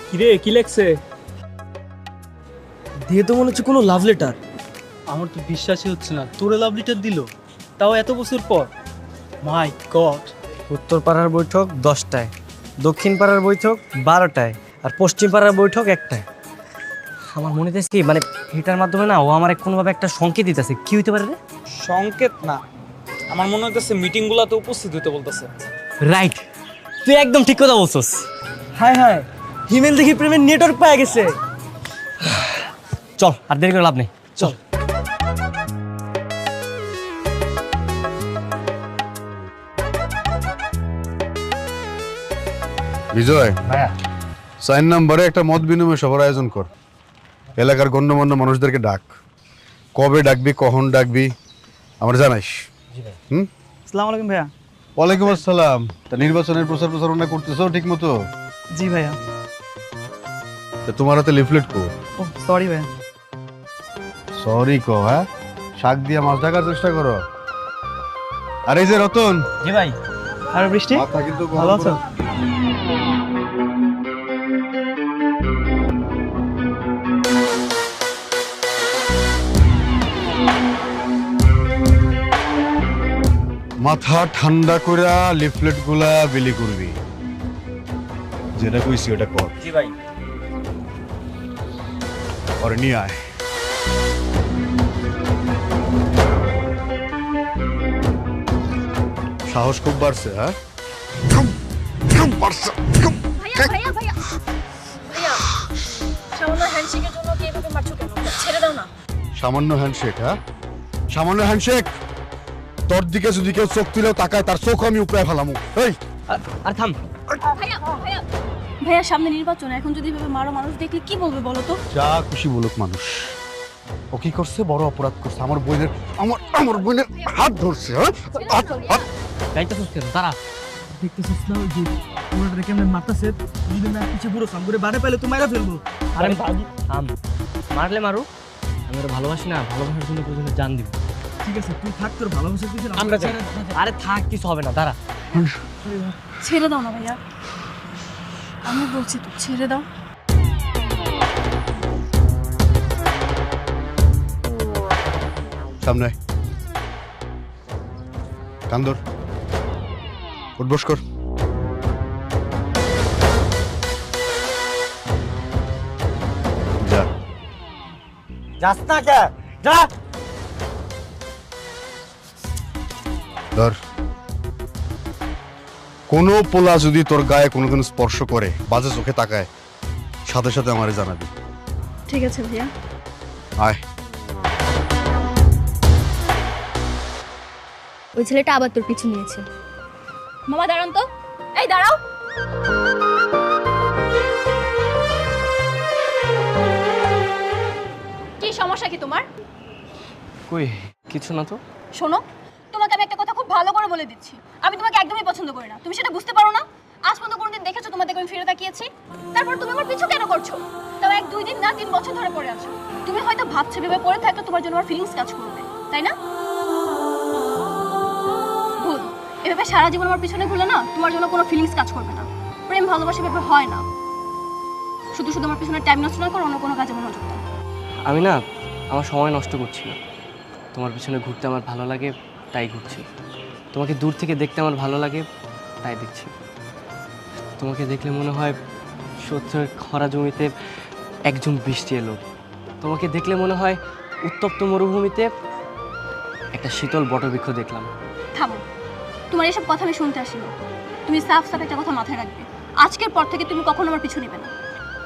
কিরে কি লেখছে? দিয়ে তো মনে হচ্ছে কোনো লাভ লেটার। আমার তো বিশ্বাসই হচ্ছে না তোরে লাভ লেটার দিল, তাও এত বছর পর। মাই গড। উত্তর পাড়ার বৈঠক 10টায়, দক্ষিণ পাড়ার বৈঠক 12টায়, আর পশ্চিম পাড়ার বৈঠক 1টায়। আমার মনে হচ্ছে কি মানে এটার মাধ্যমে না ও আমার কোনোভাবে একটা সংকেত দিতেছে। কি হইতে পারে রে? সংকেত না, আমার মনে হইতেছে মিটিং গুলাতে উপস্থিত হইতে বলতেছে। রাইট, তুই একদম ঠিক কথা বলছস। হায় হায়, হিমেল দেখি প্রেমের নেটওয়ার্ক পাওয়া গেছে। চল আর দেরি করে লাভ নেই, চল। বিজয়, ভাইয়া 4 নম্বরে একটা মত বিনিময় সভার আয়োজন কর। এলাকার গণ্যমান্য মানুষদেরকে ডাক। কবে ডাকবি, কখন ডাকবি আমার জানাইস। আসসালামু আলাইকুম ভাইয়া। ওয়ালাইকুম আসসালাম। তা নির্বাচনের প্রচার প্রচারণা করতেছো ঠিক মতো? জি ভাইয়া। তোমার হাতে লিফলেট কো? ও সরি ভাইয়া। সরি কো? হ্যাঁ, শাক দিয়া মাছ ঢাকার চেষ্টা করো। আর এই যে রতন। জি ভাই। আর বৃষ্টি মাথা কিন্তু ভালো আছো? মাথা ঠান্ডা করে লিফলেট গুলা বিলি করবি। যেটা কইছি ওটা কর। জি ভাই। আর নিয়ে আয়। সাহস খুব বাড়ছে। হ্যাঁ, ভাইয়া ভাইয়া ভাইয়া ভাইয়া, সামান্য হ্যান্ডশেকের জন্য কি এভাবে মারছো কেন? ছেড়ে দাও না। সামান্য হ্যান্ডশেক? হ্যাঁ, সামান্য হ্যান্ডশেক? তোর দিকে যদি কেউ চোখ তুলেও তাকায় তার চোখ আমি উপড়ায় ফেলামু। এই আর থাম। ভাইয়া ভাইয়া ভাইয়া, সামনে নির্বাচন, এখন যদি এভাবে মারো মানুষ দেখলে কি বলবে বলো তো? যা খুশি বলুক মানুষ। ও কি করছে? বড় অপরাধ করছে। আমার বোনের হাত ধরছে। হ্যাঁ, গাইতেছস কেন? দাঁড়া। দেখতেছিস না ওই যে পুরোটা কেমন মারতাছে, যদি না পিছে পুরো সামনে বাড়ে পেলে তো মারা ফেলবো। আরে থাম, মারলে মারু, আমি ওরা ভালোবাসি না, ভালোবাসার জন্য প্রয়োজনে জান দিব। ঠিক আছে, তুই থাক, তোর ভালোবাসা কিছু না। আমরা যাই। আরে থাক, কিছু হবে না, দাঁড়া। ছেড়ে দাও না ভাইয়া, আমি বলছি তো ছেড়ে দাও। সামনে আয়। কান্দর উঠবস কর। যা। যাস না কে? যা। ধর। কোনো পোলা যদি তোর গায়ে কোনোদিন স্পর্শ করে, বাজে চোখে তাকায়, সাথে সাথে আমারে জানাবি। ঠিক আছে ভাইয়া। আয়। ওই ছেলেটা আবার তোর পিছু নিয়েছে। মামা দাঁড়ান তো, এই দাঁড়াও। কি সমস্যা কি তোমার? কই কিছু না তো। শোনো, তোমাকে আমি একটা কথা খুব ভালো করে বলে দিচ্ছি, আমি তোমাকে একদমই পছন্দ করি না। তুমি সেটা বুঝতে পারো না? আজ পর্যন্ত কোনোদিন দেখেছো তোমার দিকে আমি ফিরে তাকিয়েছি? তারপর তুমি আমার পিছু কেন করছো? তাও 1-2 দিন না, 3 বছর ধরে পড়ে আছো। তুমি হয়তো ভাবছো ভেবে পড়ে থাকলে তোমার জন্য আমার ফিলিংস কাজ করবে, তাই না? ভুল। এভাবে সারা জীবন আমার পিছনে ঘুরলে না, তোমার জন্য কোনো ফিলিংস কাজ করবে না। প্রেম ভালোবাসা ব্যাপার হয় না। শুধু শুধু আমার পিছনে টাইম নষ্ট না করে অন্য কোনো কাজে মনোযোগ দাও। আমি না আমার সময় নষ্ট করছি না। তোমার পিছনে ঘুরতে আমার ভালো লাগে, তাই ঘুরছি। তোমাকে দূর থেকে দেখতে আমার ভালো লাগে, তাই দেখছি। তোমাকে দেখলে মনে হয় সত্যের খরা জমিতে একজন বৃষ্টি এলো। তোমাকে দেখলে মনে হয় উত্তপ্ত মরুভূমিতে একটা শীতল বটবৃক্ষ দেখলাম। থামো, তোমার এসব কথা আমি শুনতে আসিনি। তুমি সাফ সাফ একটা কথা মাথায় রাখবে, আজকের পর থেকে তুমি কখনো আমার পিছু নেবে না।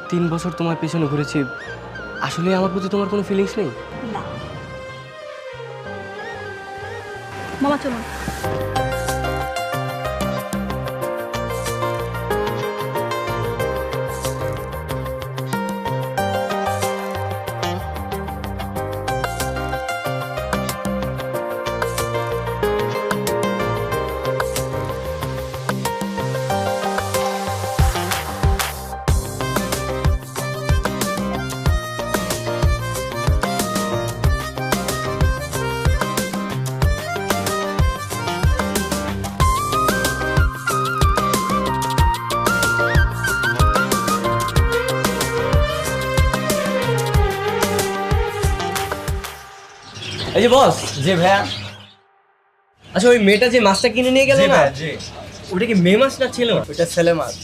3 বছর তোমার পিছনে ঘুরেছি, আসলে আমার প্রতি তোমার কোনো ফিলিংস নেই? না। মামা চলুন। এই যে বস। জি ভাইয়া। আচ্ছা ওই মেয়েটা যে মাছটা কিনে নিয়ে গেল জি না, ভাইয়া, জি। ওটা কি মেয়ে মাছ না ছিল? ওটা ছেলে মাছ।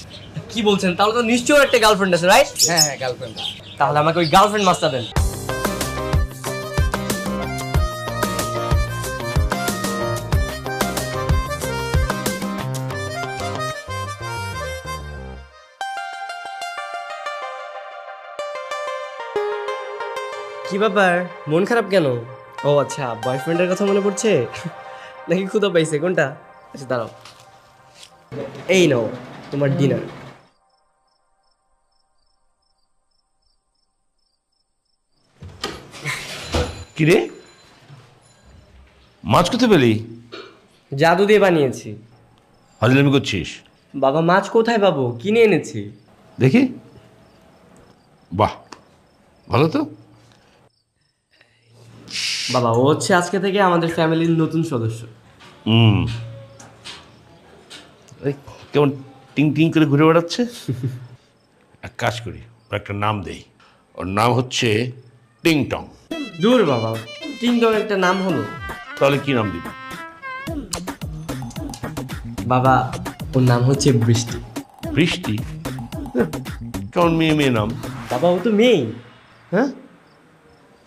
কি বলছেন? তাহলে তো নিশ্চয়ই একটা গার্লফ্রেন্ড আছে, রাইট? হ্যাঁ হ্যাঁ, গার্লফ্রেন্ড। তাহলে আমাকে ওই গার্লফ্রেন্ড মাছটা দেন। কি ব্যাপার, মন খারাপ কেন? ও আচ্ছা, বয়ফ্রেন্ডের কথা মনে পড়ছে নাকি ক্ষুধা পাইছে? কোনটা? আচ্ছা দাঁড়াও, এই নাও তোমার ডিনার। কিরে, মাছ কোথায় পেলি? জাদু দিয়ে বানিয়েছি। হাজলামি করছিস? বাবা মাছ কোথায় পাবো, কিনে এনেছি। দেখি। বাহ, ভালো তো। বাবা ও হচ্ছে আজকে থেকে আমাদের ফ্যামিলির নতুন সদস্য। হুম, এই কেমন টিং টিং করে ঘুরে বেড়াচ্ছে। এক কাজ করি, ওর একটা নাম দেই। ওর নাম হচ্ছে টিং টং। দূর বাবা, টিংটং একটা নাম হলো। তাহলে কি নাম দিবি? বাবা ওর নাম হচ্ছে বৃষ্টি। বৃষ্টি? কেমন মেয়ে মেয়ে নাম। বাবা ও তো মেয়ে। হ্যাঁ,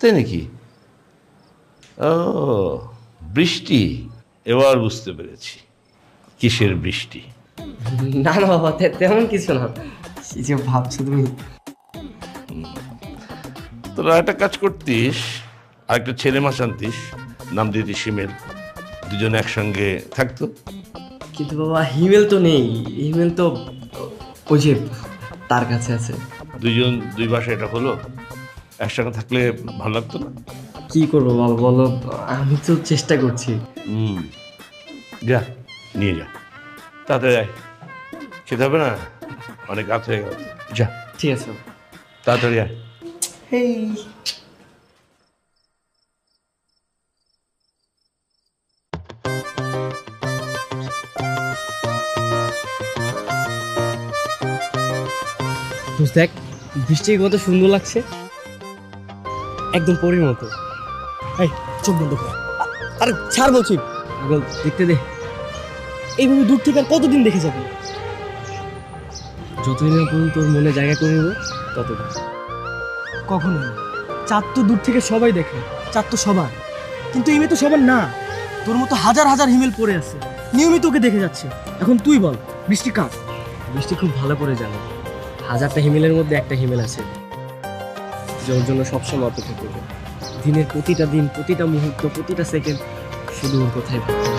তাই নাকি? ও, বৃষ্টি। এবার বুঝতে পেরেছি কিসের বৃষ্টি। না না বাবা, তেমন কিছু না। কি যে ভাবছো তুমি। তোরা একটা কাজ করতিস, আরেকটা ছেলে মাছ আনতিস, নাম দিতি শিমেল। দুজন একসঙ্গে থাকতো। কিন্তু বাবা হিমেল তো নেই। হিমেল তো ওই যে তার কাছে আছে। দুজন দুই বাসায় এটা হলো, একসঙ্গে থাকলে ভালো লাগতো না? কি করবো বাবা বলো, আমি তো চেষ্টা করছি। যা নিয়ে যা, তাড়াতাড়ি আয়, খেতে হবে না, অনেক রাত হয়ে গেল। যা ঠিক আছে। তাড়াতাড়ি আয়। এই দেখ, বৃষ্টি কত সুন্দর লাগছে, একদম পরীর মতো। এই চোখ বন্ধ কর। আরে ছাড় বলছি, পাগল, দেখতে দে। এইভাবে দূর থেকে আর কতদিন দেখে যাবি? যতদিন না পর্যন্ত তোর মনে জায়গা করে নেবো ততদিন। কখনো না। চাঁদ তো দূর থেকে সবাই দেখে, চাঁদ তো সবার, কিন্তু এই মেয়ে তো সবার না। তোর মতো হাজার হাজার হিমেল পড়ে আছে, নিয়মিত ওকে দেখে যাচ্ছে। এখন তুই বল, বৃষ্টি কার? বৃষ্টি খুব ভালো করে জানে, হাজারটা হিমেলের মধ্যে একটা হিমেল আছে যে ওর জন্য সবসময় অপেক্ষা করবে। দিনের প্রতিটা দিন, প্রতিটা মুহূর্ত, প্রতিটা সেকেন্ড শুধু ওর কথাই ভাবছে।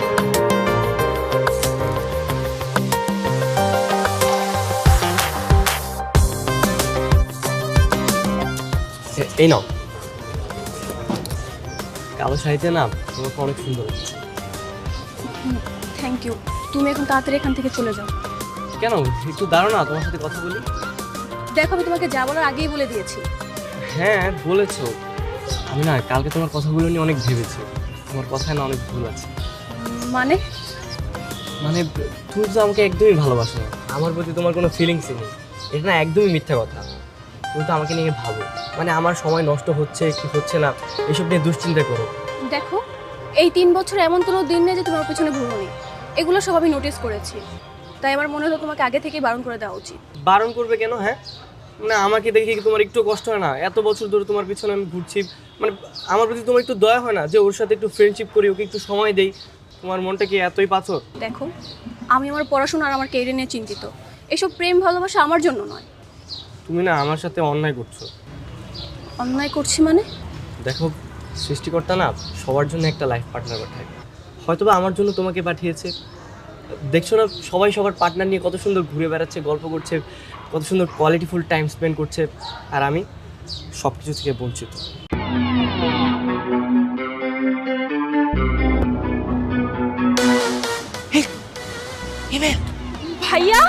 এই নাও, কালো শাড়িতে না তোমাকে অনেক সুন্দর লাগছে। Thank you. তুমি এখন তাড়াতাড়ি এখান থেকে চলে যাও। কেন, একটু দাঁড়ো না, তোমার সাথে কথা বলি। দেখো আমি তোমাকে যা বলার আগেই বলে দিয়েছি। হ্যাঁ বলেছো, আমি না কালকে তোমার কথাগুলো নিয়ে অনেক ভেবেছি। তোমার কথায় না অনেক ভুল আছে। মানে মানে তুমি তো আমাকে একদমই ভালোবাসো না, আমার প্রতি তোমার কোনো ফিলিংসই নেই। এটা না একদমই মিথ্যা কথা। তুমি তো আমাকে নিয়ে ভাবো, মানে আমার সময় নষ্ট হচ্ছে কি হচ্ছে না এসব নিয়ে দুশ্চিন্তা করো। দেখো, এই 3 বছর এমন কোনো দিন নেই যে তোমার পেছনে ঘুরোনি। এগুলো সব আমি নোটিস করেছি, তাই আমার মনে হলো তোমাকে আগে থেকেই বারণ করে দেওয়া উচিত। বারণ করবে কেন? হ্যাঁ, মানে আমাকে দেখে কি তোমার একটু কষ্ট হয় না? এত বছর ধরে তোমার পিছনে আমি ঘুরছি, মানে আমার প্রতি তোমার একটু দয়া হয় না যে ওর সাথে একটু ফ্রেন্ডশিপ করি, ওকে একটু সময় দেই? তোমার মনটা কি এতই পাথর? দেখো, আমি আমার পড়াশোনা আর আমার ক্যারিয়ার নিয়ে চিন্তিত। এসব প্রেম ভালোবাসা আমার জন্য নয়। তুমি না আমার সাথে অন্যায় করছো। অন্যায় করছি মানে? দেখো, সৃষ্টিকর্তা না সবার জন্য একটা লাইফ পার্টনার পাঠায়। হয়তোবা আমার জন্য তোমাকে পাঠিয়েছে। দেখছো না সবাই সবার পার্টনার নিয়ে কত সুন্দর ঘুরে বেড়াচ্ছে, গল্প করছে, কত সুন্দর কোয়ালিটিফুল টাইম স্পেন্ড করছে, আর আমি সব কিছু থেকে বঞ্চিত। ভাইয়া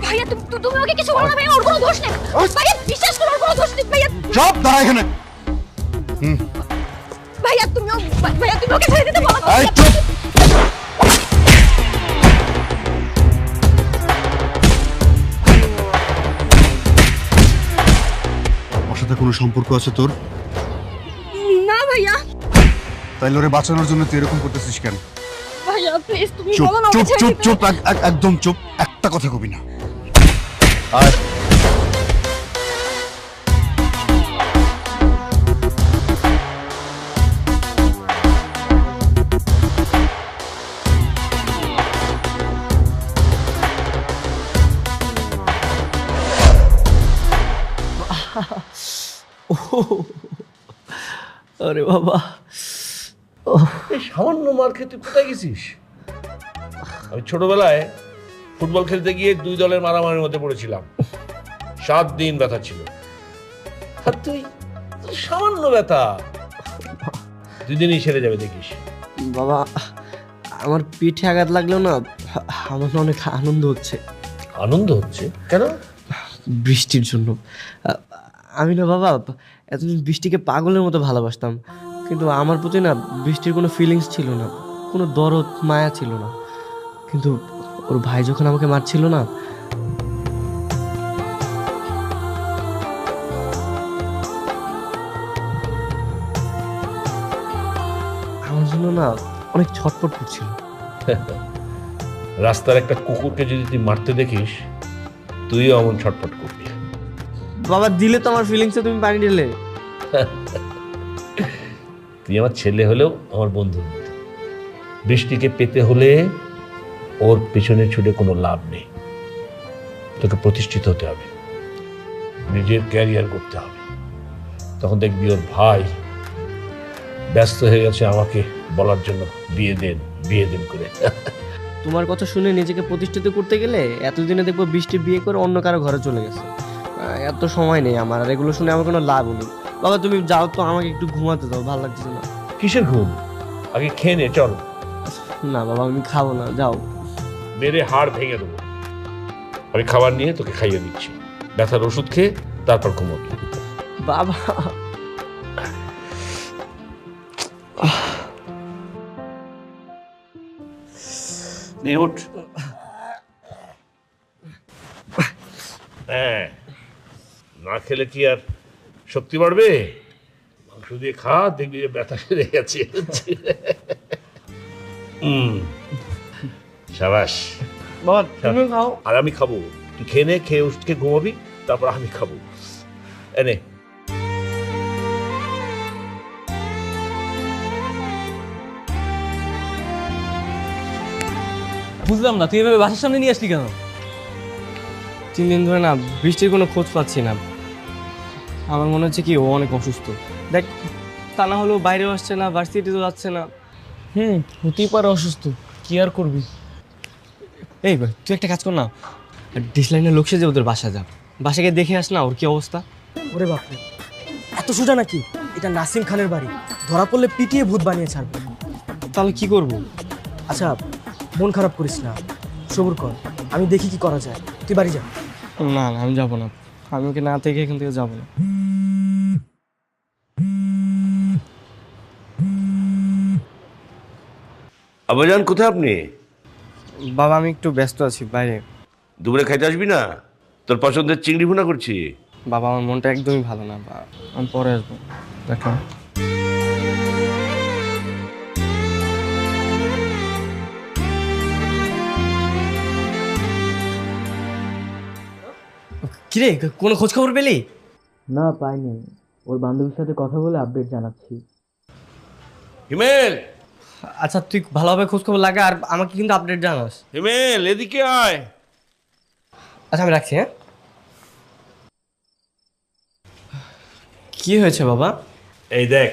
ভাইয়া তুমি ওকে কিছু বলো না ভাইয়া, ওর কোনো দোষ নেই ভাইয়া, বিশ্বাস করো ওর কোনো দোষ নেই ভাইয়া। চুপ, দাঁড়া এখানে। ভাইয়া ভাইয়া তুমি ওকে ছেড়ে দিতে বলো না। এই চুপ। ওর সাথে কোনো সম্পর্ক আছে তোর? না ভাইয়া। তাইলে ওরে বাঁচানোর জন্য তুই এরকম করতেছিস কেন? ভাইয়া প্লিজ তুমি চুপ বলো না ওকে চুপ ছেড়ে চুপ দিতে। চুপ, একদম চুপ, একটা কথা কবি না। আর আরে বাবা, এই সামান্য মার খেয়ে তুই কোথায় গেছিস? আমি ছোটবেলায় ফুটবল খেলতে গিয়ে 2 দলের মারামারির মধ্যে পড়েছিলাম। 7 দিন ব্যথা ছিল। আর তোর সামান্য ব্যথা 2 দিনই সেরে যাবে দেখিস। বাবা আমার পিঠে আঘাত লাগলেও না আমার না অনেক আনন্দ হচ্ছে। আনন্দ হচ্ছে কেন? বৃষ্টির জন্য। আমি না বাবা এতদিন বৃষ্টিকে পাগলের মতো ভালোবাসতাম, কিন্তু আমার প্রতি না বৃষ্টির কোনো ফিলিংস ছিল না, কোনো দরদ মায়া ছিল না। কিন্তু ওর ভাই যখন আমাকে মারছিল না, আমার জন্য না অনেক ছটফট করছিল। রাস্তার একটা কুকুরকে যদি তুই মারতে দেখিস, তুইও এমন ছটফট করবি। বাবা দিলে তো আমার ফিলিংসে তুমি পানি ঢেলে। তুই আমার ছেলে হলেও আমার বন্ধুর মতো। বৃষ্টিকে পেতে হলে ওর পেছনে ছুটে কোনো লাভ নেই। তোকে প্রতিষ্ঠিত হতে হবে, নিজের ক্যারিয়ার করতে হবে। তখন দেখবি ওর ভাই ব্যস্ত হয়ে গেছে আমাকে বলার জন্য বিয়ে দেন করে। তোমার কথা শুনে নিজেকে প্রতিষ্ঠিত করতে গেলে এতদিনে দেখবো বৃষ্টি বিয়ে করে অন্য কারো ঘরে চলে গেছে। এত সময় নেই আমার, আর এগুলো শুনে আমার কোনো লাভ নেই। বাবা তুমি যাও তো, আমাকে একটু ঘুমাতে দাও, ভালো লাগছে না। কিসের ঘুম? আগে খেয়ে নে, চল। না বাবা আমি খাবো না, যাও। মেরে হাড় ভেঙে দেবো। আমি খাবার নিয়ে তোকে খাইয়ে দিচ্ছি, ব্যথার ওষুধ খেয়ে তারপর ঘুমাবি। বাবা নে ওঠ। হ্যাঁ, না খেলে কি আর শক্তি বাড়বে? মাংস দিয়ে খা, দেখবি যে ব্যথা সেরে গেছে। সাবাস। বাবা তুমি খাও। আর আমি খাবো। তুই খেয়ে নে, খেয়ে ওষুধ খেয়ে ঘুমাবি, তারপর আমি খাবো। এনে বুঝলাম না, তুই এভাবে বাসার সামনে নিয়ে আসলি কেন? 3 দিন ধরে না বৃষ্টির কোনো খোঁজ পাচ্ছি না। আমার মনে হচ্ছে কি ও অনেক অসুস্থ। দেখ, তা না হলেও বাইরেও আসছে না, ভার্সিটিতেও যাচ্ছে না। হতেই পারে অসুস্থ, কি আর করবি। এই তুই একটা কাজ কর না, ডিসলাইনের লোক সেজে ওদের বাসা যা, বাসাকে দেখে আস না ওর কি অবস্থা। ওরে বাপরে, এত সোজা নাকি? এটা নাসিম খানের বাড়ি, ধরা পড়লে পিটিয়ে ভূত বানিয়ে ছাড়বে। তাহলে কি করবো? আচ্ছা মন খারাপ করিস না, সবুর কর, আমি দেখি কি করা যায়। তুই বাড়ি যা। না না আমি যাবো না, আমি ওকে না থেকে এখান থেকে যাবো না। আব্বাজান কোথায় আপনি? বাবা আমি একটু ব্যস্ত আছি বাইরে। দুপুরে খাইতে আসবি না? তোর পছন্দের চিংড়ি ভুনা করছি। বাবা আমার মনটা একদমই ভালো না, আমি পরে আসবো, দেখা। কিরে কোনো খোঁজ খবর পেলি? না পাইনি, ওর বান্ধবীর সাথে কথা বলে আপডেট জানাচ্ছি। হিমেল, আচ্ছা তুই ভালোভাবে খোঁজখবর লাগা আর আমাকে কিন্তু আপডেট জানাস। হিমেল এদিকে আয়। আচ্ছা আমি রাখছি, হ্যাঁ। কি হয়েছে বাবা? এই দেখ,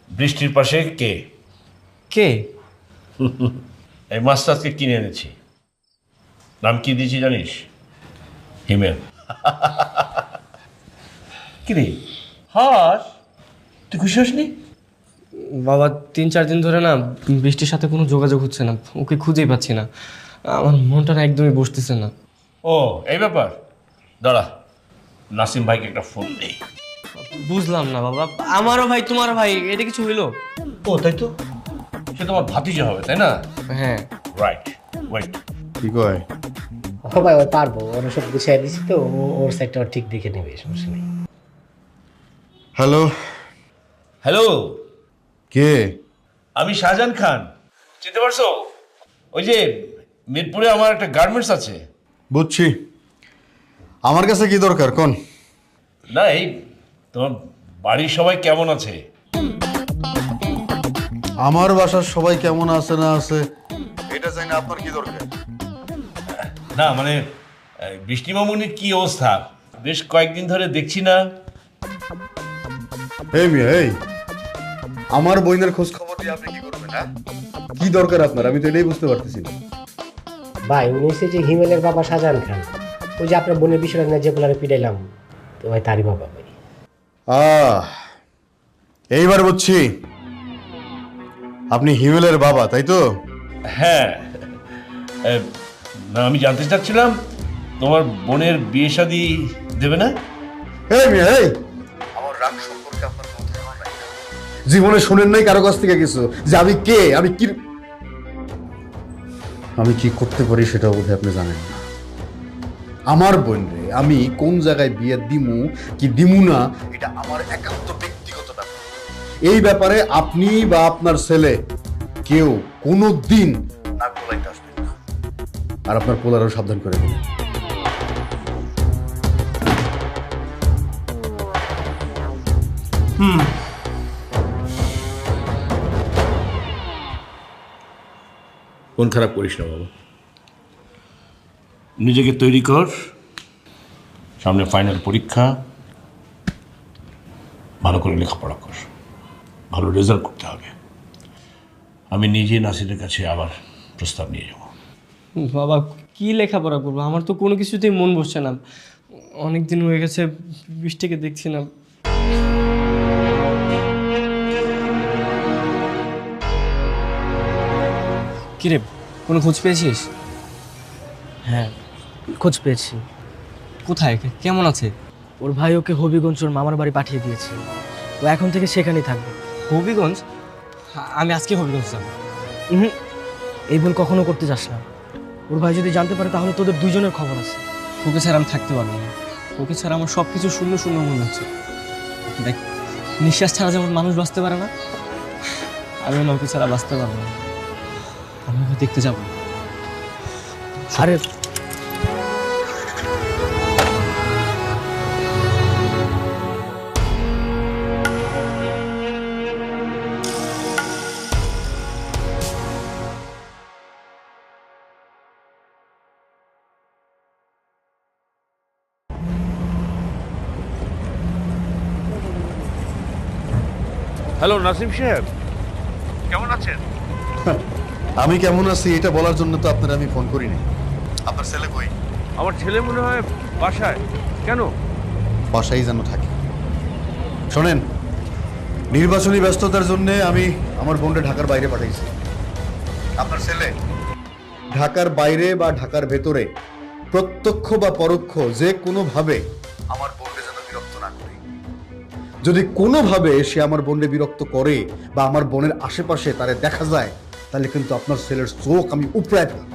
বৃষ্টির পাশে কে? কে? এই মাছটা আজকে কিনে এনেছি। নাম কি দিয়েছি জানিস? হিমেল। কিরে হাস, তুই খুশি হসনি? বাবা 3-4 দিন ধরে না বৃষ্টির সাথে কোনো যোগাযোগ হচ্ছে না, ওকে খুঁজেই পাচ্ছি না। আমার মনটা না একদমই বসতেছে না। ও এই ব্যাপার, দাঁড়া নাসিম ভাইকে একটা ফোন দেই। বুঝলাম না বাবা, আমারও ভাই তোমারও ভাই, এটা কিছু হইলো? ও তাই তো, সে তোমার ভাতিজা হবে তাই না? হ্যাঁ। Right, wait. কি কয়? ও ভাই ওই পারবো, ওরা সব গুছিয়ে দিছি তো, ওর সাইডটা ঠিক দেখে নেবে, সমস্যা নেই। হ্যালো, হ্যালো, কে? আমি শাহজাহান খান, চিনতে পারছো? ওই যে মিরপুরে আমার একটা গার্মেন্টস আছে। বুঝছি। আমার কাছে কি দরকার কোন? না এই তোমার বাড়ির সবাই কেমন আছে? আমার বাসার সবাই কেমন আছে না আছে এটা জানি না, আপনার কি দরকার? না মানে বৃষ্টি মামুনির কি অবস্থা? বেশ কয়েকদিন ধরে দেখছি না। এই মিয়া, এই আমার বইনের খোঁজ খবর দিয়ে আপনি কি করবেন? হ্যাঁ, কি দরকার আপনার? আমি তো এটাই বুঝতে পারতেছি না। ভাই উনি হচ্ছে যে হিমেলের বাবা শাহজাহান খান, ওই যে আপনার বোনের বিষয়টা নিয়ে যে বলারে পিটাইলাম, তো ভাই তারই বাবা ভাই। এইবার বুঝছি, আপনি হিমেলের বাবা তাই তো? হ্যাঁ, না আমি জানতে চাচ্ছিলাম তোমার বোনের বিয়ে শাদী দেবে না? এই মিয়া, এই আমার রাগ সম্পর্কে আপনার কোনো ধারণা নাই। জীবনে শুনেন নাই কারো কাছ থেকে কিছু যে আমি কে, আমি কি করতে পারি সেটা বোধহয় আপনি জানেন না। আমার বোন রে আমি কোন জায়গায় বিয়ে দিমু কি দিমু না এটা আমার একান্ত ব্যক্তিগত ব্যাপার। এই ব্যাপারে আপনি বা আপনার ছেলে কেউ কোনো দিন নাক গলাইতে আসবেন না। আর আপনার পোলারও সাবধান করে দেবেন। কোন খারাপ করিস না বাবা, নিজেকে তৈরি কর, সামনে ফাইনাল পরীক্ষা, ভালো করে লেখাপড়া কর, ভালো রেজাল্ট করতে হবে। আমি নিজে নাসিরের কাছে আবার প্রস্তাব নিয়ে যাব। বাবা কি লেখাপড়া করবো, আমার তো কোনো কিছুতেই মন বসছে না। অনেক দিন হয়ে গেছে বৃষ্টিকে দেখছি না। কিরে, কোনো খোঁজ পেয়েছিস? হ্যাঁ, খোঁজ পেয়েছি। কোথায়, কেমন আছে? ওর ভাই ওকে হবিগঞ্জ ওর মামার বাড়ি পাঠিয়ে দিয়েছে, ও এখন থেকে সেখানেই থাকবে। হবিগঞ্জ? আমি আজকে হবিগঞ্জ যাবো। এই ভুল কখনো করতে যাস না। ওর ভাই যদি জানতে পারে তাহলে তোদের দুজনের খবর আছে। ওকে ছাড়া আমি থাকতে পারবো না, ওকে ছাড়া আমার সব কিছু শূন্য শূন্য মনে হচ্ছে। দেখ, নিঃশ্বাস ছাড়া যেমন মানুষ বাঁচতে পারে না, আমিও না ওকে ছাড়া বাঁচতে পারবো না। আমি ওকে দেখতে যাবো। আরে হ্যালো নাসিম সাহেব, কেমন আছেন? আমি কেমন আছি এটা বলার জন্য তো আপনার আমি ফোন করিনি। আপনার ছেলে কই? আমার ছেলে মনে হয় বাসায়। কেন? বাসায় যেন থাকে। শোনেন, নির্বাচনী ব্যস্ততার জন্য আমি আমার বোনকে ঢাকার বাইরে পাঠাইছি। আপনার ছেলে ঢাকার বাইরে বা ঢাকার ভেতরে প্রত্যক্ষ বা পরোক্ষ যে কোনোভাবে আমার বোনকে যেন বিরক্ত না করে। যদি কোনোভাবে সে আমার বোনকে বিরক্ত করে বা আমার বোনের আশেপাশে তারে দেখা যায়, তাহলে কিন্তু আপনার ছেলের চোখ আমি উপড়ায় ফেলব।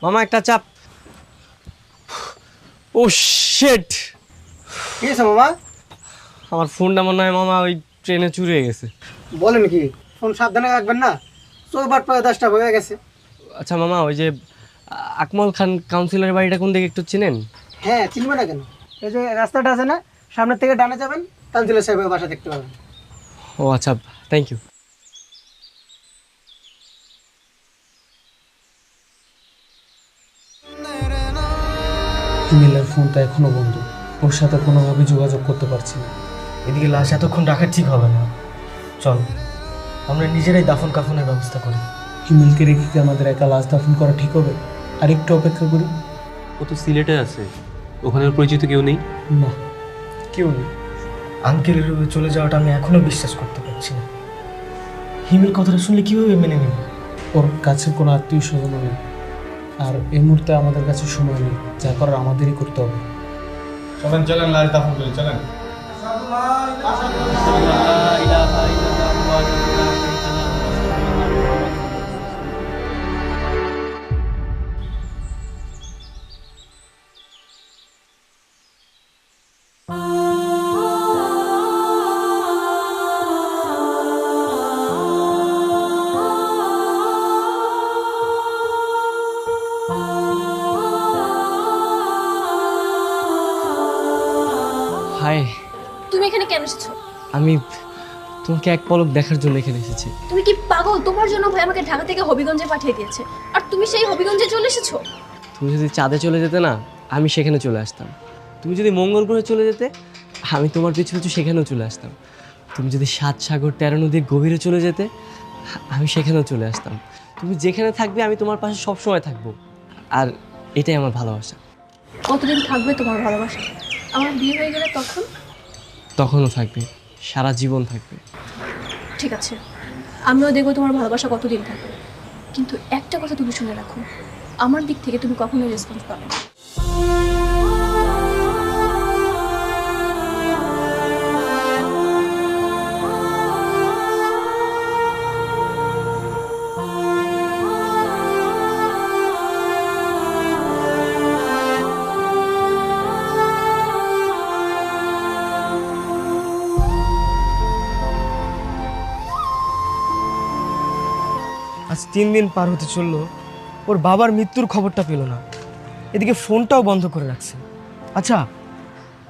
মামা একটা চাপ। ও শিট, কি আছে মামা? আমার ফোনটা মনে হয় মামা ওই ট্রেনে চুরি হয়ে গেছে। বলেন কি? ফোন সাবধানে রাখবেন না, চোখ বাট পায়ে 10টা হয়ে গেছে। আচ্ছা মামা, ওই যে আকমল খান কাউন্সিলরের বাড়িটা কোন দিকে একটু চিনেন? হ্যাঁ, চিনবে না কেন? এই যে রাস্তাটা আছে না, সামনের থেকে ডানে যাবেন, কাউন্সিলর সাহেবের বাসা দেখতে পাবেন। ও আচ্ছা, থ্যাংক ইউ। হিমেলের ফোনটা এখনো বন্ধ, ওর সাথে কোনোভাবে যোগাযোগ করতে পারছি না। এদিকে লাশ এতক্ষণ রাখা ঠিক হবে না। চল আমরা নিজেরাই দাফন কাফনের ব্যবস্থা করি। হিমেলকে রেখে কি আমাদের একা লাশ দাফন করা ঠিক হবে? আর একটু অপেক্ষা করি। ও তো সিলেটে আছে, ওখানে ওর পরিচিত কেউ নেই। না, কেউ নেই। আঙ্কেলের রূপে চলে যাওয়াটা আমি এখনো বিশ্বাস করতে পারছি না। হিমেল কথাটা শুনলে কিভাবে মেনে নেব? ওর কাছে কোনো আত্মীয় স্বজনও নেই, আর এই মুহূর্তে আমাদের কাছে সময় নেই, যা করার আমাদেরই করতে হবে। চলেন চলেন, লাশ দাফন করি, চলেন। হাই, তুমি এখানে কেন এসেছো? আমি তোমাকে এক পলক দেখার জন্য এখানে এসেছি। তুমি কি পাগল? তোমার জন্য ভাই আমাকে ঢাকা থেকে হবিগঞ্জে পাঠিয়ে দিয়েছে, আর তুমি সেই হবিগঞ্জে চলে এসেছো। তুমি যদি চাঁদে চলে যেতে না, আমি সেখানে চলে আসতাম। তুমি যদি মঙ্গল গ্রহে চলে যেতে, আমি তোমার পিছু পিছু সেখানেও চলে আসতাম। তুমি যদি 7 সাগর 13 নদীর গভীরে চলে যেতে, আমি সেখানেও চলে আসতাম। তুমি যেখানে থাকবে আমি তোমার পাশে সবসময় থাকবো, আর এটাই আমার ভালোবাসা। কতদিন থাকবে তোমার ভালোবাসা? আমার বিয়ে হয়ে গেলে তখন? তখনও থাকবে, সারা জীবন থাকবে। ঠিক আছে, আমিও দেখবো তোমার ভালোবাসা কতদিন থাকবে। কিন্তু একটা কথা তুমি শুনে রাখো, আমার দিক থেকে তুমি কখনোই রেসপন্স পাবে না। আজ 3 দিন পার হতে চললো, ওর বাবার মৃত্যুর খবরটা পেল না। এদিকে ফোনটাও বন্ধ করে রাখছে। আচ্ছা,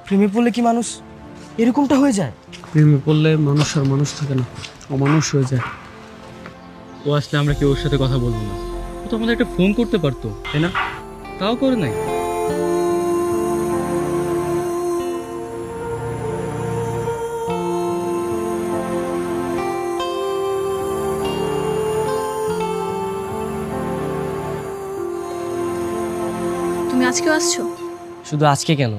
প্রেমে পড়লে কি মানুষ এরকমটা হয়ে যায়? প্রেমে পড়লে মানুষ আর মানুষ থাকে না, অমানুষ হয়ে যায়। ও আসলে আমরা কেউ ওর সাথে কথা বলবো না। ও তো আমাদের একটা ফোন করতে পারতো, তাই না? তাও করে নাই। তুমি আজকেও আসছো? শুধু আজকে কেন,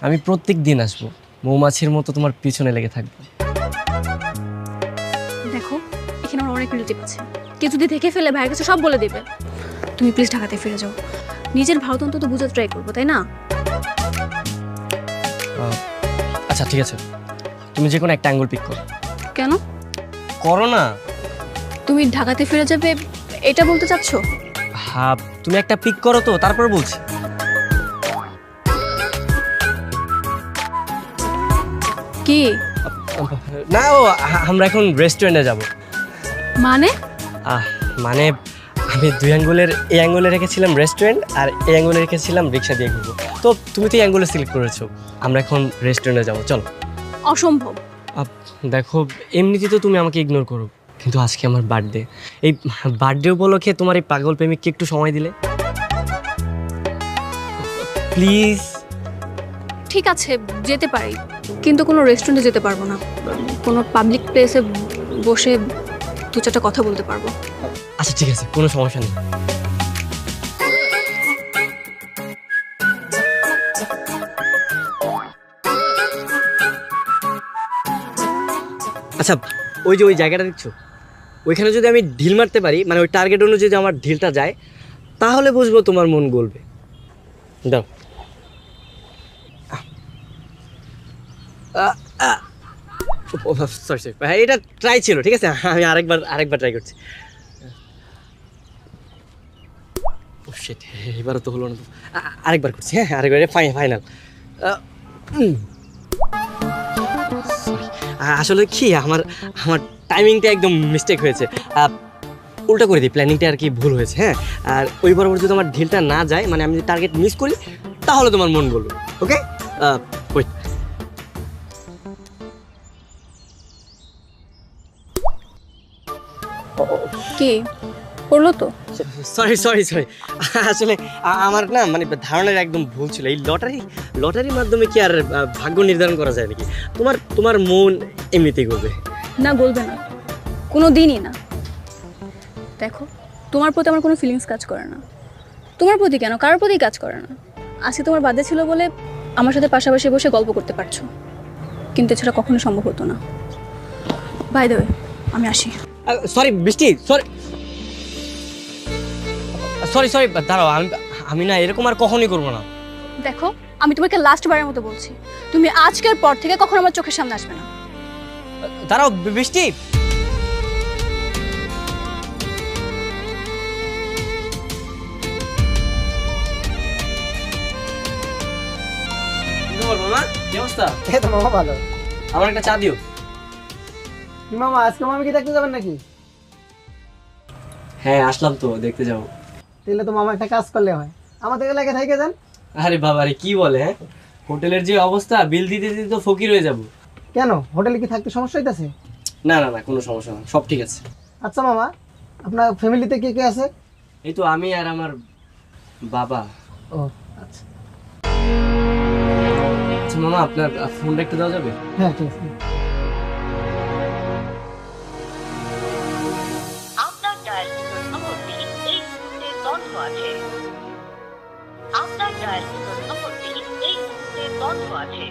আমি প্রত্যেক দিন আসবো, মৌমাছির মতো তোমার পিছনে লেগে থাকবো। দেখো, এখানে আমার অনেক রিলেটিভ আছে, কেউ যদি দেখে ফেলে ভাইয়ের কাছে সব বলে দেবে। তুমি প্লিজ ঢাকাতে ফিরে যাও। নিজের ভারতন্ত তো বুঝতে ট্রাই করবো, তাই না? আচ্ছা ঠিক আছে, তুমি যে কোনো একটা অ্যাঙ্গেল পিক করো। কেন? করো না। তুমি ঢাকাতে ফিরে যাবে এটা বলতে চাচ্ছো? হ্যাঁ, তুমি একটা পিক করো তো, তারপর বলছি। কি না, ও আমরা এখন রেস্টুরেন্টে যাব। মানে? মানে আমি 2 অ্যাঙ্গুলের, এই অ্যাঙ্গুলে রেখেছিলাম রেস্টুরেন্ট, আর এই অ্যাঙ্গুলে রেখেছিলাম রিক্সা দিয়ে ঘুরবো। তো তুমি তো এই অ্যাঙ্গুলে সিলেক্ট করেছো, আমরা এখন রেস্টুরেন্টে যাবো, চলো। অসম্ভব। দেখো, এমনিতে তো তুমি আমাকে ইগনোর করো, কিন্তু আজকে আমার বার্থডে। এই বার্থডে উপলক্ষে তোমার এই পাগল প্রেমিককে একটু সময় দিলে প্লিজ। ঠিক আছে, যেতে পারি, কিন্তু কোনো রেস্টুরেন্টে যেতে পারবো না। কোনো পাবলিক প্লেসে বসে 2-4টা কথা বলতে পারবো। আচ্ছা ঠিক আছে, কোনো সমস্যা নেই। আচ্ছা, ওই যে ওই জায়গাটা দেখছো, ওইখানে যদি আমি ঢিল মারতে পারি, মানে ওই টার্গেট অনুযায়ী যদি আমার ঢিলটা যায়, তাহলে বুঝবো তোমার মন গলবে। দাও। সরি সরি, এটা ট্রাই ছিল, ঠিক আছে, আমি আরেকবার ট্রাই করছি। শিট, এবারও তো হলো না তো। আরেকবার করছি, হ্যাঁ আরেকবার, ফাইনাল। সরি, আসলে কি আমার আমার টাইমিংটা একদম মিস্টেক হয়েছে। উল্টা করে দিই, প্ল্যানিংটা আর কি ভুল হয়েছে। হ্যাঁ, আর ওই বরাবর যদি আমার ঢিলটা না যায়, মানে আমি যদি টার্গেট মিস করি, তাহলে তোমার মন বলবে। ওকে, ওয়েট। কি করলো তো? সরি সরি সরি, আসলে আমার না মানে ধারণার একদম ভুল ছিল। এই লটারির মাধ্যমে কি আর ভাগ্য নির্ধারণ করা যায় নাকি? তোমার মন এমনিতেই করবে। না, বলবে না, কোনো দিনই না। দেখো, তোমার প্রতি আমার কোনো ফিলিংস কাজ করে না। তোমার প্রতি কেন, কারোর প্রতি কাজ করে না। আজকে তোমার বার্থডে ছিল বলে আমার সাথে পাশাপাশি বসে গল্প করতে পারছো, কিন্তু এছাড়া কখনো সম্ভব হতো না। বাই দ্য ওয়ে, আমি আসি। সরি বৃষ্টি, সরি সরি সরি, দাঁড়াও, আমি না এরকম আর কখনোই করবো না। দেখো, আমি তোমাকে লাস্ট বারের মতো বলছি, তুমি আজকের পর থেকে কখনো আমার চোখের সামনে আসবে না। দাঁড়াও বৃষ্টি, কি খবর মামা? কি অবস্থা? এই তো মামা ভালো। আমার একটা চা দিও। কি মামা, আজকে মামি কি দেখতে যাবেন নাকি? হ্যাঁ আসলাম তো, দেখতে যাবো। তাহলে তো মামা একটা কাজ করলে হয়, আমাদের এলাকায় থেকে যান। আরে বাবা রে, কি বলে? হ্যাঁ, হোটেলের যে অবস্থা, বিল দিতে দিতে তো ফকির হয়ে যাবো। কেন, হোটেলে কি থাকতে সমস্যা হইতাছে? না না না, কোনো সমস্যা না, সব ঠিক আছে। আচ্ছা মামা, আপনার ফ্যামিলিতে কে কে আছে? এই তো আমি আর আমার বাবা। ও আচ্ছা। আচ্ছা মামা, আপনার ফোনটা একটু দেওয়া যাবে? হ্যাঁ ঠিক আছে। আপনার ডায়ালিত নম্বরটি এই মুহূর্তে বন্ধ আছে। আপনার ডায়ালিত নম্বরটি এই মুহূর্তে বন্ধ আছে।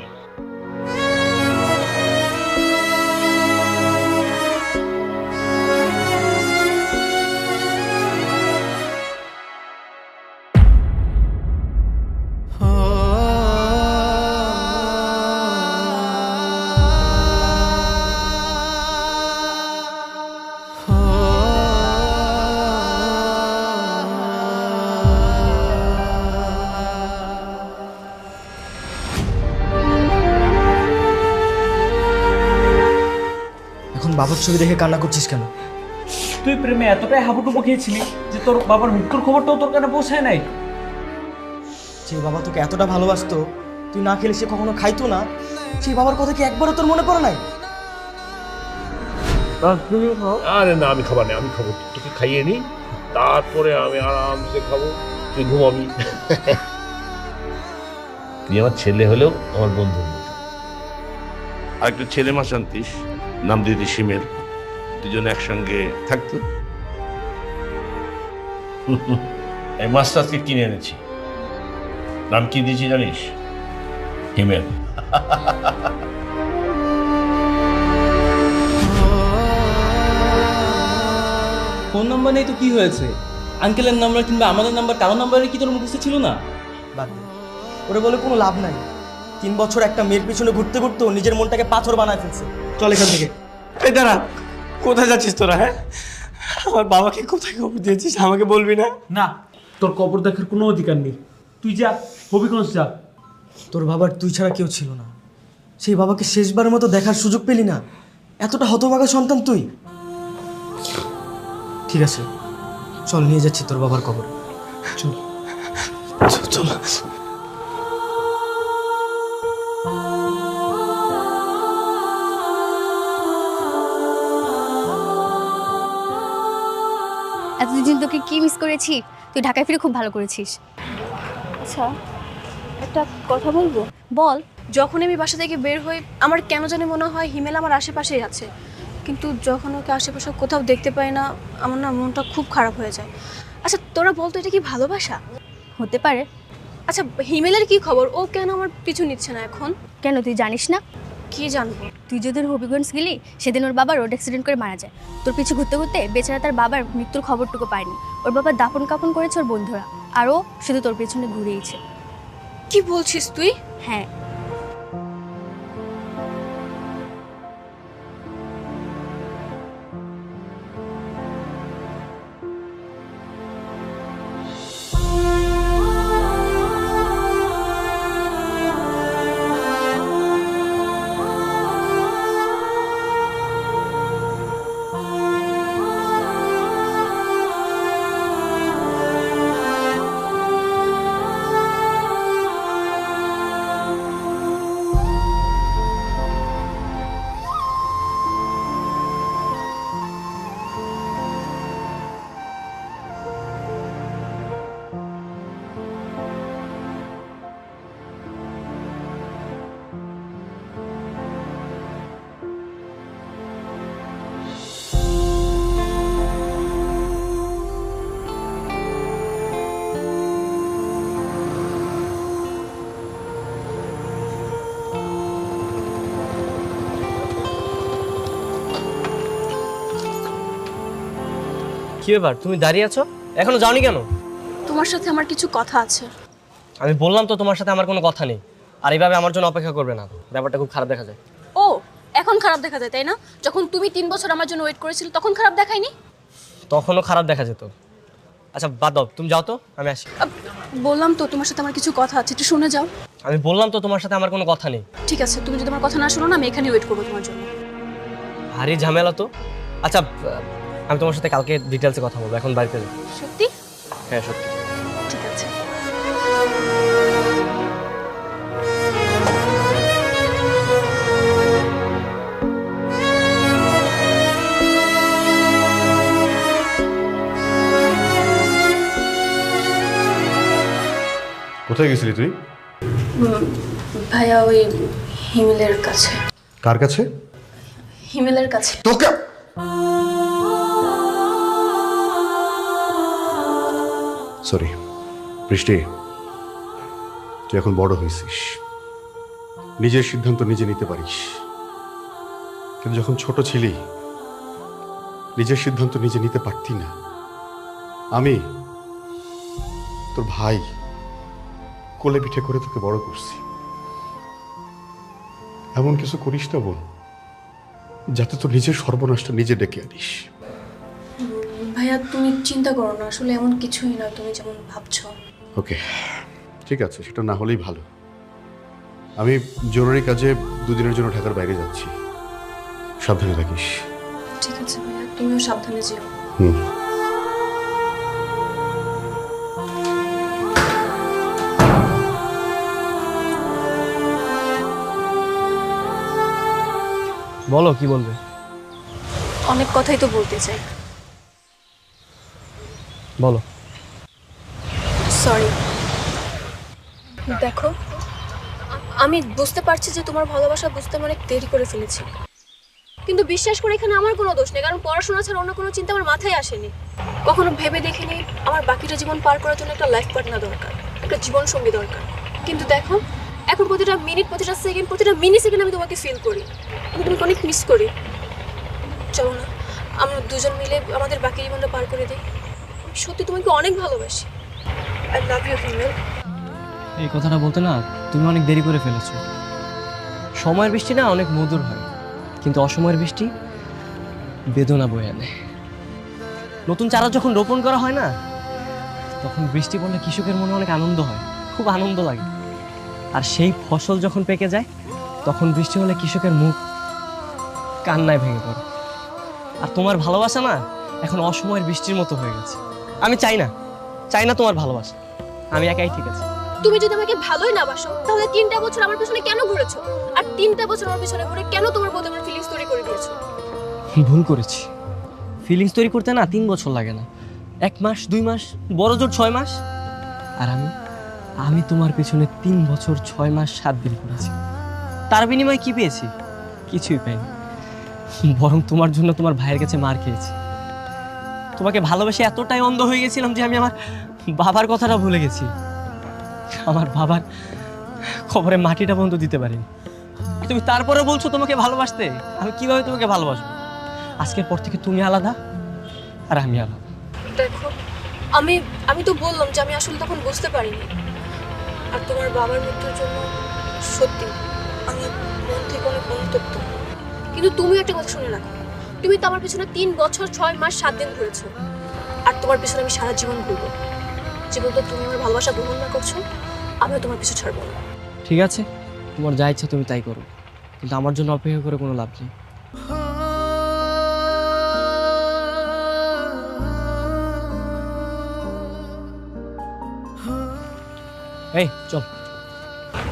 এখন বাবার ছবি দেখে কান্না করছিস কেন? তুই প্রেমে এতটাই হাবুডুবু খেয়েছিলি যে তোর বাবার মৃত্যুর খবরটাও তোর কানে পৌঁছায় নাই। সেই বাবা তোকে এতটা ভালোবাসতো, তুই না খেলে সে কখনো খাইতো না, সেই বাবার কথা কি একবারও তোর মনে পড়ে নাই? আরে না, আমি খাবার নেই, আমি খাবো, তোকে খাইয়ে নি, তারপরে আমি আরামসে খাবো, তুই ঘুমাবি। তুই আমার ছেলে হলেও আমার বন্ধুর মতো। আর একটা ছেলে মা শান্তিস, নাম দিদি শিমেল, দুজন একসঙ্গে থাকতো। এই মাছটা আজকে কিনে এনেছি, নাম কি দিয়েছি জানিস? হিমেল। ফোন নাম্বার নেই তো কি হয়েছে? আঙ্কেলের নাম্বার কিংবা আমাদের নাম্বার, কারো নাম্বারে কি তোর মুখস্থ ছিল না? বাদ দে, ওরে বলে কোনো লাভ নাই। 3 বছর একটা মেয়ের পিছনে ঘুরতে ঘুরতে ও নিজের মনটাকে পাথর বানায় ফেলছে। চল এখান থেকে। এই দাঁড়া, কোথায় যাচ্ছিস তোরা? হ্যাঁ, আমার বাবাকে কোথায় খবর দিয়েছিস আমাকে বলবি না? না, তোর কবর দেখার কোনো অধিকার নেই। তুই যা, হবিগঞ্জ যা। তোর বাবার তুই ছাড়া কেউ ছিল না, সেই বাবাকে শেষবারের মতো দেখার সুযোগ পেলি না। এতটা হতভাগা সন্তান তুই। ঠিক আছে, চল নিয়ে যাচ্ছি তোর বাবার কবর। চল। চল। এতদিন তোকে কি মিস করেছি, তুই ঢাকায় ফিরে খুব ভালো করেছিস। আচ্ছা, একটা কথা বলবো? বল। যখন আমি বাসা থেকে বের হই, আমার কেন জানি মনে হয় হিমেল আমার আশেপাশেই আছে, কিন্তু যখন ওকে আশেপাশে কোথাও দেখতে পাই না, আমার না মনটা খুব খারাপ হয়ে যায়। আচ্ছা তোরা বলতো, এটা কি ভালোবাসা? হতে পারে। আচ্ছা হিমেলের কি খবর? ও কেন আমার পিছু নিচ্ছে না এখন? কেন, তুই জানিস না? কি জানবো? তুই যেদিন হবিগঞ্জ গেলি সেদিন ওর বাবা রোড অ্যাক্সিডেন্ট করে মারা যায়। তোর পিছু ঘুরতে ঘুরতে বেচারা তার বাবার মৃত্যুর খবরটুকু পায়নি। ওর বাবা দাফন কাপন করেছে ওর বন্ধুরা, আর ও শুধু তোর পেছনে ঘুরেইছে। কি বলছিস তুই? হ্যাঁ। কি ব্যাপার, তুমি দাঁড়িয়ে আছো? এখনো যাওনি কেন? তোমার সাথে আমার কিছু কথা আছে। আমি বললাম তো তোমার সাথে আমার কোনো কথা নেই, আর এইভাবে আমার জন্য অপেক্ষা করবে না, ব্যাপারটা খুব খারাপ দেখা যায়। ও, এখন খারাপ দেখা যায় তাই না? যখন তুমি 3 বছর আমার জন্য ওয়েট করেছিলে তখন খারাপ দেখায়নি? তখনও খারাপ দেখা যেত। আচ্ছা বাদ দাও, তুমি যাও তো, আমি আসি। বললাম তো তোমার সাথে আমার কিছু কথা আছে, একটু শুনে যাও। আমি বললাম তো তোমার সাথে আমার কোনো কথা নেই। ঠিক আছে, তুমি যদি আমার কথা না শোনো না, আমি এখানে ওয়েট করবো তোমার জন্য। ভারী ঝামেলা তো। আচ্ছা আমি তোমার সাথে কালকে ডিটেলসে কথা বলবো, এখন বাড়িতে যাও। সত্যি? হ্যাঁ সত্যি। ঠিক আছে। কোথায় গেছিলি তুই? ভাইয়া ওই হিমেলের কাছে। কার কাছে? হিমেলের কাছে। তোকে সরি বৃষ্টি, তুই এখন বড় হয়েছিস, নিজের সিদ্ধান্ত নিজে নিতে পারিস, কিন্তু যখন ছোট ছিলি নিজের সিদ্ধান্ত নিজে নিতে পারতি না। আমি তোর ভাই কোলে পিঠে করে তোকে বড় করছি। এমন কিছু করিস না বোন যাতে তোর নিজের সর্বনাশটা নিজে ডেকে আনিস। ভাইয়া তুমি চিন্তা করো না, আসলে এমন কিছুই না তুমি যেমন ভাবছো। ওকে ঠিক আছে, সেটা না হলেই ভালো। আমি জরুরি কাজে 2 দিনের জন্য ঢাকার বাইরে যাচ্ছি, সাবধানে থাকিস। ঠিক আছে ভাইয়া, তুমিও সাবধানে যেও। হুম। বলো কি বলবে? অনেক কথাই তো বলতে চাই। বলো। সরি। দেখো, আমি বুঝতে পারছি যে তোমার ভালোবাসা বুঝতে আমি অনেক দেরি করে ফেলেছি, কিন্তু বিশ্বাস করে এখানে আমার কোনো দোষ নেই, কারণ পড়াশোনা ছাড়া অন্য কোনো চিন্তা আমার মাথায় আসেনি। কখনো ভেবে দেখিনি আমার বাকিটা জীবন পার করার জন্য একটা লাইফ পার্টনার দরকার, একটা জীবন সঙ্গী দরকার। কিন্তু দেখো, এখন প্রতিটা মিনিট, প্রতিটা সেকেন্ড, প্রতিটা মিনি সেকেন্ড আমি তোমাকে ফিল করি, আমি তোমাকে অনেক মিস করি। চলো না আমরা দুজন মিলে আমাদের বাকি জীবনটা পার করে দিই। সত্যি তোমাকে অনেক ভালোবাসি। আই লাভ ইউ হিমেল। এই কথাটা বলতে না তুমি অনেক দেরি করে ফেলেছো। সময়ের বৃষ্টি না অনেক মধুর হয়, কিন্তু অসময়ের বৃষ্টি বেদনা বয়ে আনে। নতুন চারা যখন রোপণ করা হয় না, তখন বৃষ্টি পড়লে কৃষকের মনে অনেক আনন্দ হয়, খুব আনন্দ লাগে। আর সেই ফসল যখন পেকে যায়, তখন বৃষ্টি হলে কৃষকের মুখ কান্নায় ভেঙে পড়ে। আর তোমার ভালোবাসা না এখন অসময়ের বৃষ্টির মতো হয়ে গেছে। আমি চাই না তোমার ভালোবাসা, আমি একাই ঠিক আছে। তুমি যদি আমাকে ভালোই না বাসো, তাহলে 3টা বছর আমার পিছনে কেন ঘুরেছো? আর 3টা বছর আমার পিছনে ঘুরে কেন তোমার প্রতি আমার ফিলিংস তৈরি করে দিয়েছো? ভুল করেছি। ফিলিংস তৈরি করতে না 3 বছর লাগে না, 1 মাস 2 মাস, বড় জোর 6 মাস। আর আমি তোমার পিছনে 3 বছর 6 মাস 7 দিন করেছি। তার বিনিময়ে কি পেয়েছি? কিছুই পাইনি, বরং তোমার জন্য তোমার ভাইয়ের কাছে মার খেয়েছি। তোমাকে ভালোবেসে এতটাই অন্ধ হয়ে গেছিলাম যে আমি আমার বাবার কথাটা ভুলে গেছি। আমার বাবার খবরে মাটিটা বন্ধ দিতে পারিনি। তুমি তারপরে বলছো তোমাকে ভালোবাসতে। আমি কিভাবে তোমাকে ভালোবাসবো? আজকের পর থেকে তুমি আলাদা আর আমি আলাদা। দেখো, আমি তো বললাম যে আমি আসলে তখন বুঝতে পারিনি। আর তোমার বাবার মৃত্যুর জন্য সত্যি আমি মন থেকে অনেক অনুতপ্ত। কিন্তু তুমি একটা কথা শুনে রাখো, তুমি তো আমার পিছনে 3 বছর 6 মাস 7 দিন ঘুরেছো, আর তোমার পিছনে আমি সারা জীবন ঘুরবো। জীবন তো তুমি আমার ভালোবাসা গ্রহণ না করছো, আমিও তোমার পিছু ছাড়বো না। ঠিক আছে, তোমার যা ইচ্ছা তুমি তাই করো, কিন্তু আমার জন্য অপেক্ষা করে কোনো লাভ নেই। এই চল।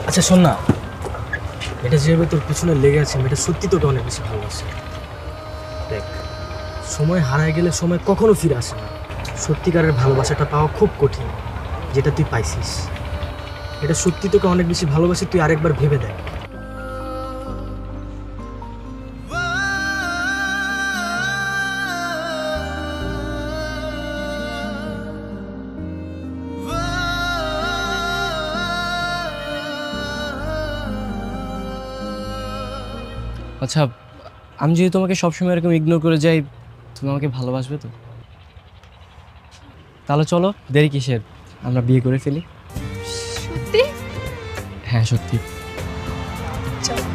আচ্ছা শোন না, এটা যেভাবে তোর পিছনে লেগে আছে, এটা সত্যি তোকে অনেক বেশি ভালোবাসে। দেখ, সময় হারায় গেলে সময় কখনো ফিরে আসে না। সত্যিকারের ভালোবাসাটা পাওয়া খুব কঠিন, যেটা তুই পাইছিস। এটা সত্যি তোকে অনেক বেশি ভালোবাসে, তুই আরেকবার ভেবে দেখ। আচ্ছা, আমি যদি তোমাকে সবসময় এরকম ইগনোর করে যাই, তুমি আমাকে ভালোবাসবে তো? তাহলে চলো, দেরি কিসের, আমরা বিয়ে করে ফেলি। সত্যি? হ্যাঁ সত্যি। চলো।